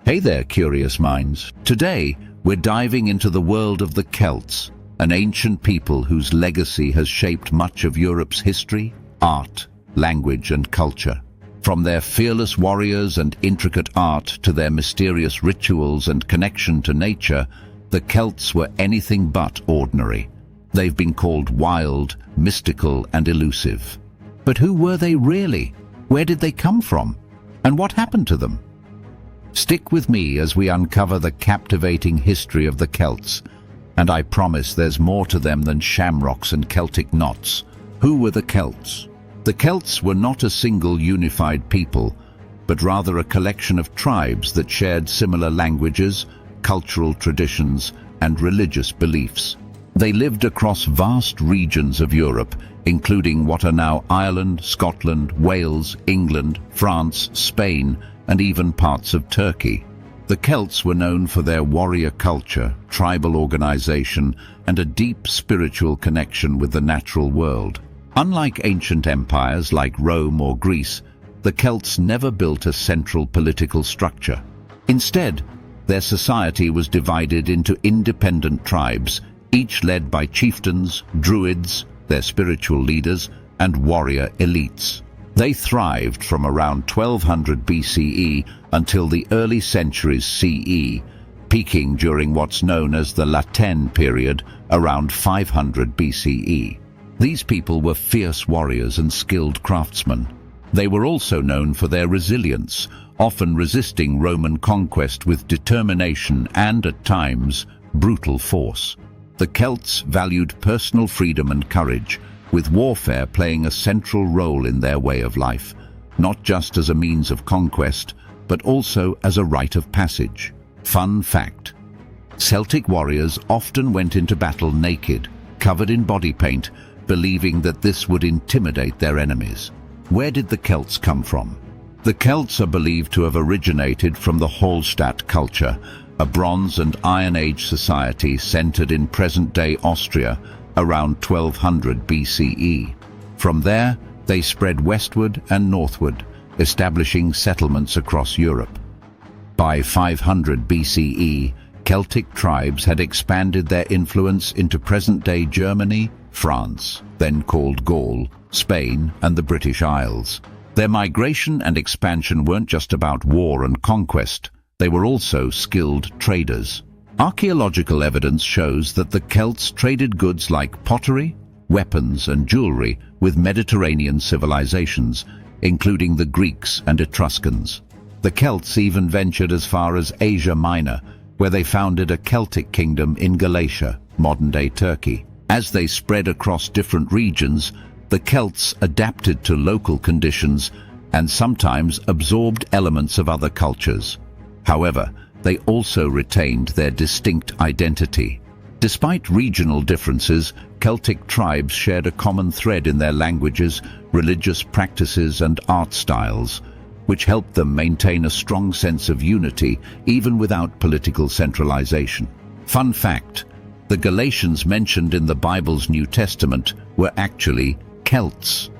Hey there, curious minds. Today, we're diving into the world of the Celts, an ancient people whose legacy has shaped much of Europe's history, art, language, and culture. From their fearless warriors and intricate art to their mysterious rituals and connection to nature, the Celts were anything but ordinary. They've been called wild, mystical, and elusive. But who were they really? Where did they come from? And what happened to them? Stick with me as we uncover the captivating history of the Celts, and I promise there's more to them than shamrocks and Celtic knots. Who were the Celts? The Celts were not a single unified people, but rather a collection of tribes that shared similar languages, cultural traditions, and religious beliefs. They lived across vast regions of Europe, including what are now Ireland, Scotland, Wales, England, France, Spain, and even parts of Turkey. The Celts were known for their warrior culture, tribal organization, and a deep spiritual connection with the natural world. Unlike ancient empires like Rome or Greece, the Celts never built a central political structure. Instead, their society was divided into independent tribes, each led by chieftains, druids, their spiritual leaders, and warrior elites. They thrived from around 1200 BCE until the early centuries CE, peaking during what's known as the Latin period around 500 BCE. These people were fierce warriors and skilled craftsmen. They were also known for their resilience, often resisting Roman conquest with determination and, at times, brutal force. The Celts valued personal freedom and courage, with warfare playing a central role in their way of life, not just as a means of conquest, but also as a rite of passage. Fun fact: Celtic warriors often went into battle naked, covered in body paint, believing that this would intimidate their enemies. Where did the Celts come from? The Celts are believed to have originated from the Hallstatt culture, a Bronze and Iron Age society centered in present-day Austria around 1200 BCE. From there, they spread westward and northward, establishing settlements across Europe. By 500 BCE, Celtic tribes had expanded their influence into present-day Germany, France, then called Gaul, Spain, and the British Isles. Their migration and expansion weren't just about war and conquest, they were also skilled traders. Archaeological evidence shows that the Celts traded goods like pottery, weapons, and jewelry with Mediterranean civilizations, including the Greeks and Etruscans. The Celts even ventured as far as Asia Minor, where they founded a Celtic kingdom in Galatia, modern-day Turkey. As they spread across different regions, the Celts adapted to local conditions and sometimes absorbed elements of other cultures. However, they also retained their distinct identity. Despite regional differences, Celtic tribes shared a common thread in their languages, religious practices, and art styles, which helped them maintain a strong sense of unity even without political centralization. Fun fact: the Galatians mentioned in the Bible's New Testament were actually Celts.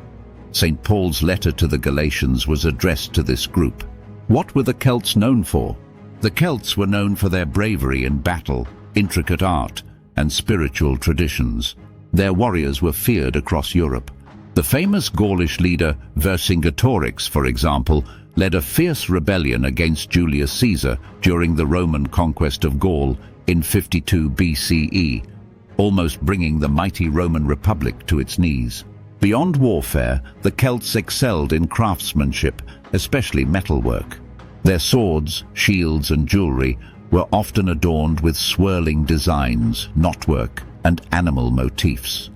St. Paul's letter to the Galatians was addressed to this group. What were the Celts known for? The Celts were known for their bravery in battle, intricate art, and spiritual traditions. Their warriors were feared across Europe. The famous Gaulish leader Vercingetorix, for example, led a fierce rebellion against Julius Caesar during the Roman conquest of Gaul in 52 BCE, almost bringing the mighty Roman Republic to its knees. Beyond warfare, the Celts excelled in craftsmanship, especially metalwork. Their swords, shields, and jewelry were often adorned with swirling designs, knotwork, and animal motifs.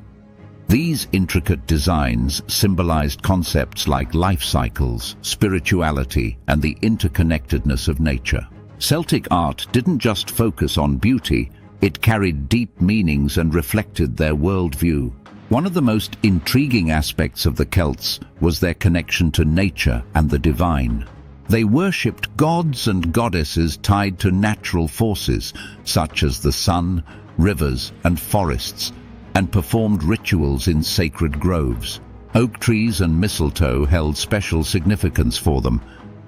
These intricate designs symbolized concepts like life cycles, spirituality, and the interconnectedness of nature. Celtic art didn't just focus on beauty, it carried deep meanings and reflected their worldview. One of the most intriguing aspects of the Celts was their connection to nature and the divine. They worshipped gods and goddesses tied to natural forces, such as the sun, rivers, and forests, and performed rituals in sacred groves. Oak trees and mistletoe held special significance for them,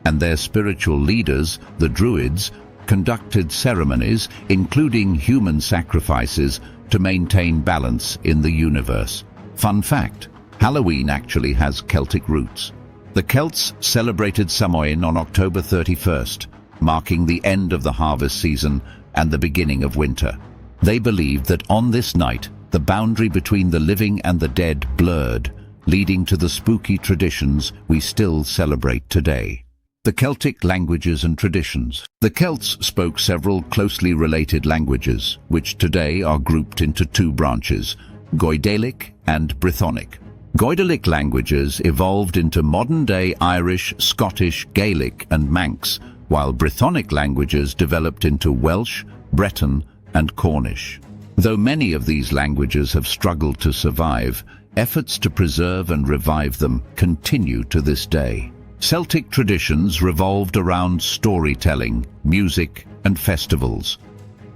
and their spiritual leaders, the Druids, conducted ceremonies, including human sacrifices, to maintain balance in the universe. Fun fact: Halloween actually has Celtic roots. The Celts celebrated Samhain on October 31st, marking the end of the harvest season and the beginning of winter. They believed that on this night, the boundary between the living and the dead blurred, leading to the spooky traditions we still celebrate today. The Celtic languages and traditions. The Celts spoke several closely related languages, which today are grouped into two branches, Goidelic and Brythonic. Goidelic languages evolved into modern-day Irish, Scottish, Gaelic and Manx, while Brythonic languages developed into Welsh, Breton and Cornish. Though many of these languages have struggled to survive, efforts to preserve and revive them continue to this day. Celtic traditions revolved around storytelling, music and festivals.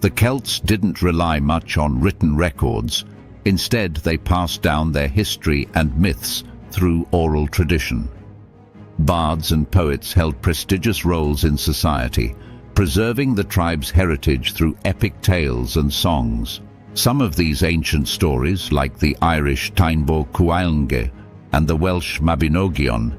The Celts didn't rely much on written records. Instead, they passed down their history and myths through oral tradition. Bards and poets held prestigious roles in society, preserving the tribe's heritage through epic tales and songs. Some of these ancient stories, like the Irish Tainbo Cuailnge and the Welsh Mabinogion,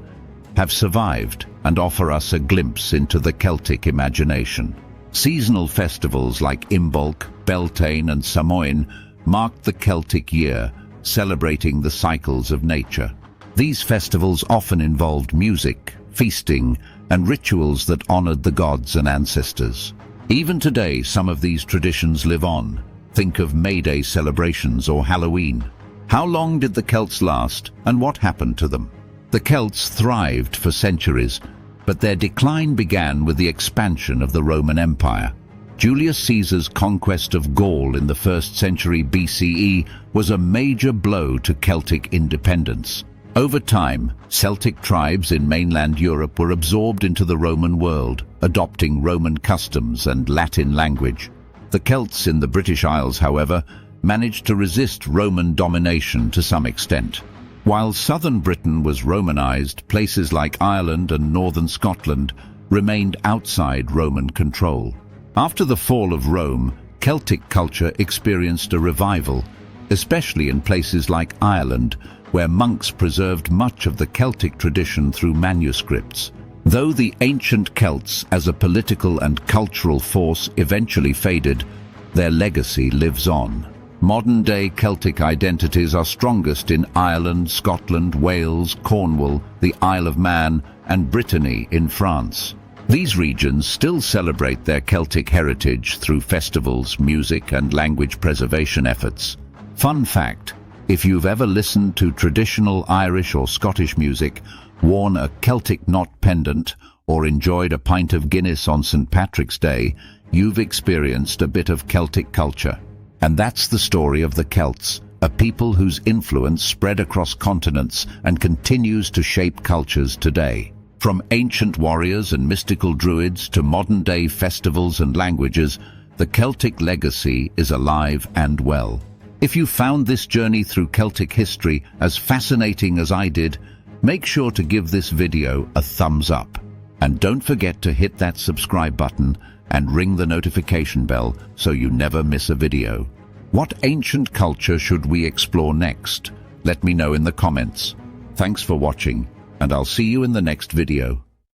have survived and offer us a glimpse into the Celtic imagination. Seasonal festivals like Imbolc, Beltane and Samhain marked the Celtic year, celebrating the cycles of nature. These festivals often involved music, feasting, and rituals that honored the gods and ancestors. Even today, some of these traditions live on. Think of May Day celebrations or Halloween. How long did the Celts last, and what happened to them? The Celts thrived for centuries, but their decline began with the expansion of the Roman Empire. Julius Caesar's conquest of Gaul in the 1st century BCE was a major blow to Celtic independence. Over time, Celtic tribes in mainland Europe were absorbed into the Roman world, adopting Roman customs and Latin language. The Celts in the British Isles, however, managed to resist Roman domination to some extent. While southern Britain was Romanized, places like Ireland and northern Scotland remained outside Roman control. After the fall of Rome, Celtic culture experienced a revival, especially in places like Ireland, where monks preserved much of the Celtic tradition through manuscripts. Though the ancient Celts as a political and cultural force eventually faded, their legacy lives on. Modern-day Celtic identities are strongest in Ireland, Scotland, Wales, Cornwall, the Isle of Man, and Brittany in France. These regions still celebrate their Celtic heritage through festivals, music, and language preservation efforts. Fun fact: if you've ever listened to traditional Irish or Scottish music, worn a Celtic knot pendant, or enjoyed a pint of Guinness on St. Patrick's Day, you've experienced a bit of Celtic culture. And that's the story of the Celts, a people whose influence spread across continents and continues to shape cultures today. From ancient warriors and mystical druids to modern-day festivals and languages, the Celtic legacy is alive and well. If you found this journey through Celtic history as fascinating as I did, make sure to give this video a thumbs up. And don't forget to hit that subscribe button and ring the notification bell so you never miss a video. What ancient culture should we explore next? Let me know in the comments. Thanks for watching, and I'll see you in the next video.